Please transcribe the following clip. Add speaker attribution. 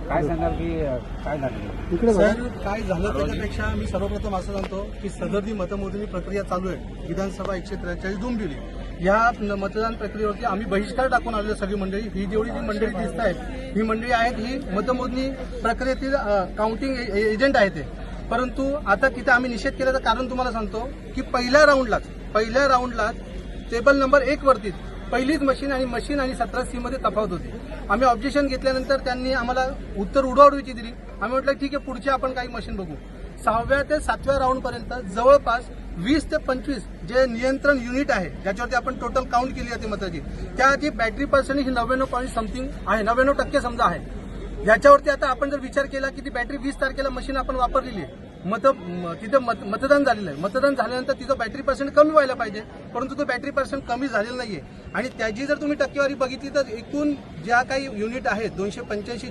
Speaker 1: काय सांगाल की काय झालं
Speaker 2: इकडे
Speaker 3: सर, काय झालं त्याच्यापेक्षा मी सर्वप्रथम असं सांगतो की सदरची मतमोजणी प्रक्रिया चालू आहे. विधानसभा 143 डोंबिवली या मतदान प्रक्रियेवरती आम्ही बहिष्कार टाकून आलेलो सगळी मंडळी. ही जेवढी जी मंडळी दिसत आहेत ही मंडळी आहेत ही मतमोजणी प्रक्रियेतील काउंटिंग एजंट आहे ते. परंतु आता तिथे आम्ही निषेध केल्याचं कारण तुम्हाला सांगतो की पहिल्या राऊंडलाच टेबल नंबर 1 वरती पहिलीच मशीन आणि 17C मध्ये तफावत होती. आम्ही ऑब्जेक्शन घेतल्यानंतर त्यांनी आम्हाला उत्तर उडवाउडवीची दिली. आम्ही म्हटलं ठीक आहे, पुढची आपण काही मशीन बघू. 6व्या ते 7व्या राऊंडपर्यंत जवळपास 20 ते 25 जे नियंत्रण युनिट आहे ज्याच्यावरती आपण टोटल काउंट केली जाते मताची, त्याची बॅटरी पर्सेंटेज ही 99 समथिंग आहे, 99% समजा आहे. याच्यावरती आता आपण जर विचार केला की ती बॅटरी 20 तारखेला मशीन आपण वापरलेली आहे, तिथे मतदान झालेलं आहे. मतदान झाल्यानंतर तिचं बॅटरी पर्सेंट कमी व्हायला पाहिजे, परंतु तो बॅटरी पर्सेंट कमी झालेला नाहीये. आणि त्याची जर तुम्ही टक्केवारी बघितली तर एकूण ज्या काही युनिट आहेत 285